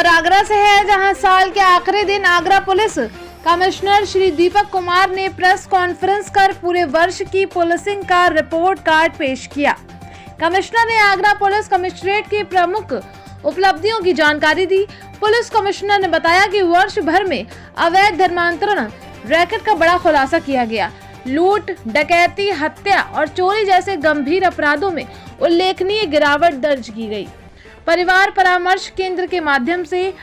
खबर आगरा से है, जहां साल के आखिरी दिन आगरा पुलिस कमिश्नर श्री दीपक कुमार ने प्रेस कॉन्फ्रेंस कर पूरे वर्ष की पुलिसिंग का रिपोर्ट कार्ड पेश किया। कमिश्नर ने आगरा पुलिस कमिश्नरेट की प्रमुख उपलब्धियों की जानकारी दी। पुलिस कमिश्नर ने बताया कि वर्ष भर में अवैध धर्मांतरण रैकेट का बड़ा खुलासा किया गया। लूट, डकैती, हत्या और चोरी जैसे गंभीर अपराधों में उल्लेखनीय गिरावट दर्ज की गई। परिवार परामर्श केंद्र के माध्यम से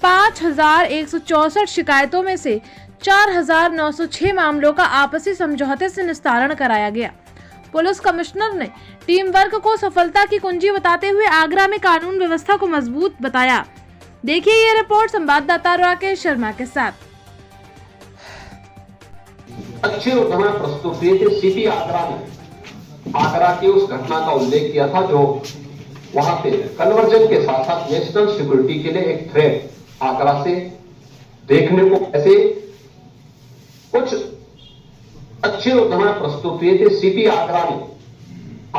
5,164 शिकायतों में से 4,906 मामलों का आपसी समझौते से निस्तारण कराया गया। पुलिस कमिश्नर ने टीम वर्क को सफलता की कुंजी बताते हुए आगरा में कानून व्यवस्था को मजबूत बताया। देखिए ये रिपोर्ट संवाददाता राकेश शर्मा के साथ। अच्छे उदाहरण प्रस्तुत किए थे। सिटी आगरा ने आगरा की उस घटना का उल्लेख किया था जो वहां पे कन्वर्जन के साथ साथ नेशनल सिक्योरिटी के लिए एक थ्रेट आगरा से देखने को ऐसे कुछ अच्छे उदाहरण प्रस्तुत किए थे। सिटी आगरा ने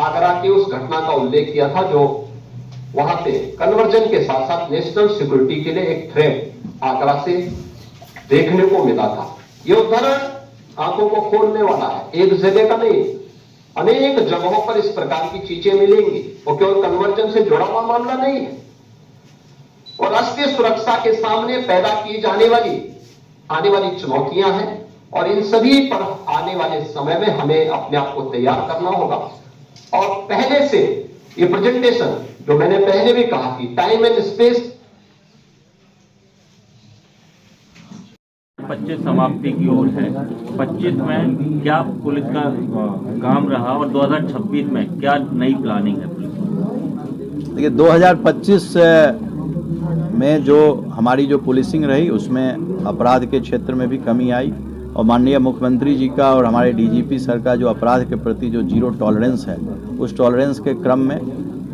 आगरा की उस घटना का उल्लेख किया था जो वहां पे कन्वर्जन के साथ साथ नेशनल सिक्योरिटी के लिए एक थ्रेट आगरा से देखने को मिला था। ये उदाहरण आंखों को खोलने वाला है। एक जगह का नहीं, अनेक जगहों पर इस प्रकार की चीजें मिलेंगी। वो केवल कन्वर्जन से जुड़ा हुआ मामला नहीं है और राष्ट्रीय सुरक्षा के सामने पैदा की जाने वाली आने वाली चुनौतियां हैं और इन सभी पर आने वाले समय में हमें अपने आप को तैयार करना होगा। और पहले से ये प्रेजेंटेशन जो मैंने पहले भी कहा कि टाइम एंड स्पेस 25 समाप्ति की ओर है। 25 में क्या पुलिस का काम रहा और 2026 में क्या नई प्लानिंग है पुलिस? देखिए 2025 में जो हमारी जो पुलिसिंग रही उसमें अपराध के क्षेत्र में भी कमी आई और माननीय मुख्यमंत्री जी का और हमारे डीजीपी सर का जो अपराध के प्रति जो जीरो टॉलरेंस है, उस टॉलरेंस के क्रम में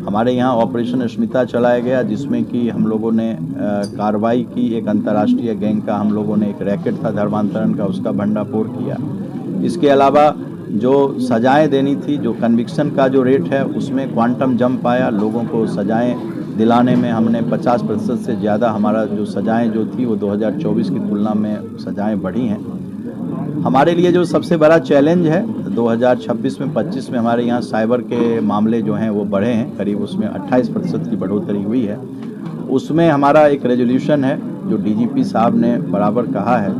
हमारे यहाँ ऑपरेशन स्मिता चलाया गया, जिसमें कि हम लोगों ने कार्रवाई की। एक अंतर्राष्ट्रीय गैंग का हम लोगों ने एक रैकेट था धर्मांतरण का, उसका भंडाफोड़ किया। इसके अलावा जो सजाएं देनी थी, जो कन्विक्शन का जो रेट है उसमें क्वांटम जंप आया। लोगों को सजाएं दिलाने में हमने 50% से ज़्यादा हमारा जो सजाएं जो थी वो 2024 की तुलना में सजाएं बढ़ी हैं। हमारे लिए जो सबसे बड़ा चैलेंज है 2026 में 25 में हमारे यहाँ साइबर के मामले जो हैं वो बढ़े हैं, करीब उसमें 28% की बढ़ोतरी हुई है। उसमें हमारा एक रेजोल्यूशन है जो डीजीपी साहब ने बराबर कहा है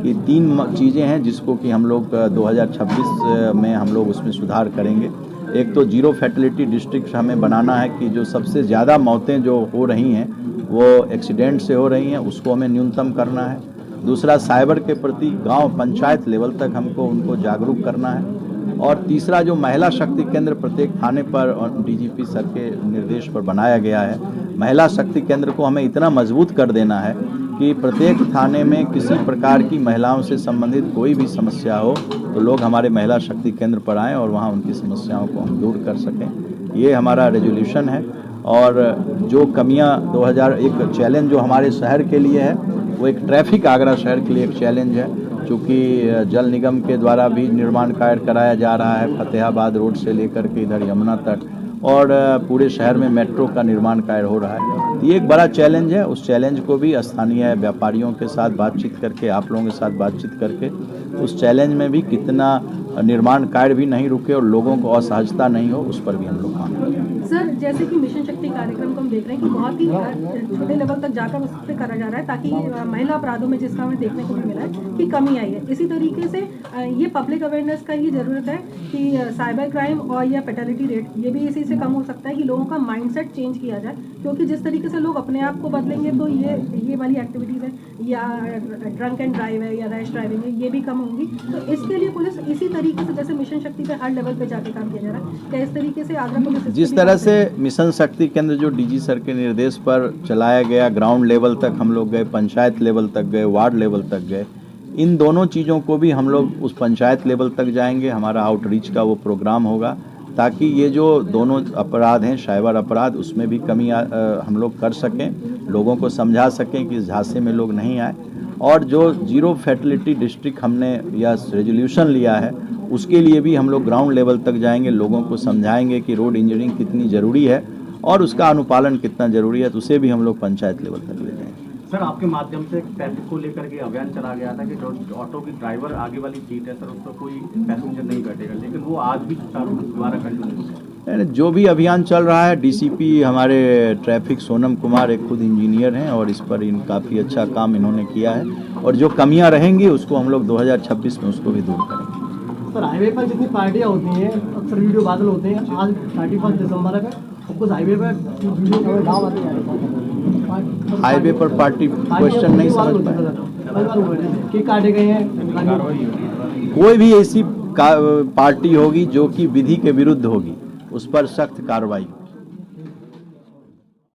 कि 3 चीज़ें हैं जिसको कि हम लोग 2026 में हम लोग उसमें सुधार करेंगे। एक तो जीरो फैटेलिटी डिस्ट्रिक्ट हमें बनाना है कि जो सबसे ज़्यादा मौतें जो हो रही हैं वो एक्सीडेंट से हो रही हैं, उसको हमें न्यूनतम करना है। दूसरा, साइबर के प्रति गांव पंचायत लेवल तक हमको उनको जागरूक करना है। और तीसरा, जो महिला शक्ति केंद्र प्रत्येक थाने पर डीजीपी सर के निर्देश पर बनाया गया है, महिला शक्ति केंद्र को हमें इतना मजबूत कर देना है कि प्रत्येक थाने में किसी प्रकार की महिलाओं से संबंधित कोई भी समस्या हो तो लोग हमारे महिला शक्ति केंद्र पर आएँ और वहाँ उनकी समस्याओं को हम दूर कर सकें। ये हमारा रेजोल्यूशन है। और जो कमियाँ 2001 चैलेंज जो हमारे शहर के लिए है वो एक ट्रैफिक, आगरा शहर के लिए एक चैलेंज है, चूँकि जल निगम के द्वारा भी निर्माण कार्य कराया जा रहा है फतेहाबाद रोड से लेकर के इधर यमुना तक, और पूरे शहर में मेट्रो का निर्माण कार्य हो रहा है। ये एक बड़ा चैलेंज है। उस चैलेंज को भी स्थानीय व्यापारियों के साथ बातचीत करके, आप लोगों के साथ बातचीत करके उस चैलेंज में भी कितना निर्माण कार्य भी नहीं रुके और लोगों को असहजता नहीं हो, उस पर भी हम लोग काम करें। सर, जैसे कि मिशन शक्ति कार्यक्रम को हम देख रहे हैं कि बहुत ही छोटे लेवल तक जाकर उस पर करा जा रहा है ताकि महिला अपराधों में जिसका हमें देखने को भी मिला है कि कमी आई है। इसी तरीके से ये पब्लिक अवेयरनेस का ही जरूरत है कि साइबर क्राइम और या फैटेलिटी रेट ये भी इसी से कम हो सकता है कि लोगों का माइंडसेट चेंज किया जाए, क्योंकि जिस तरीके से लोग अपने आप को बदलेंगे तो ये वाली एक्टिविटीज़ है या ड्रंक एंड ड्राइव है या रैश ड्राइविंग है, ये भी कम होंगी। तो इसके लिए पुलिस इसी तरीके से जैसे मिशन शक्ति पे हर लेवल पे जाके काम किया जा रहा है, क्या इस तरीके से आगरा पुलिस जिस तरह से मिशन शक्ति केंद्र जो डीजी सर के निर्देश पर चलाया गया, ग्राउंड लेवल तक हम लोग गए, पंचायत लेवल तक गए, वार्ड लेवल तक गए, इन दोनों चीज़ों को भी हम लोग उस पंचायत लेवल तक जाएंगे। हमारा आउटरीच का वो प्रोग्राम होगा ताकि ये जो दोनों अपराध हैं, साइबर अपराध, उसमें भी कमी हम लोग कर सकें, लोगों को समझा सकें कि इस झांसे में लोग नहीं आए। और जो जीरो फैटेलिटी डिस्ट्रिक्ट हमने या रेजोल्यूशन लिया है उसके लिए भी हम लोग ग्राउंड लेवल तक जाएंगे, लोगों को समझाएंगे कि रोड इंजीनियरिंग कितनी ज़रूरी है और उसका अनुपालन कितना ज़रूरी है, तो उसे भी हम लोग पंचायत लेवल तक ले जाएंगे। सर आपके माध्यम से ट्रैफिक को लेकर के अभियान चला गया था कि जो ऑटो की ड्राइवर आगे वाली सीट है सर उस पर कोई पैसेंजर नहीं बैठेगा, लेकिन वो आज भी दोबारा कंटिन्यू। जो भी अभियान चल रहा है, डीसीपी हमारे ट्रैफिक सोनम कुमार एक खुद इंजीनियर हैं और इस पर काफ़ी अच्छा काम इन्होंने किया है और जो कमियां रहेंगी उसको हम लोग 2026 में उसको भी दूर करेंगे। सर हाईवे पर जितनी पार्टियां होती हैं अक्सर वीडियो वायरल होते हैं, आज 31 दिसंबर है कुछ हाईवे पर हाईवे पर पार्टी क्वेश्चन नहीं समझ पाए। कि काटे गए हैं, कोई भी ऐसी पार्टी होगी जो कि विधि के विरुद्ध होगी उस पर सख्त कार्रवाई।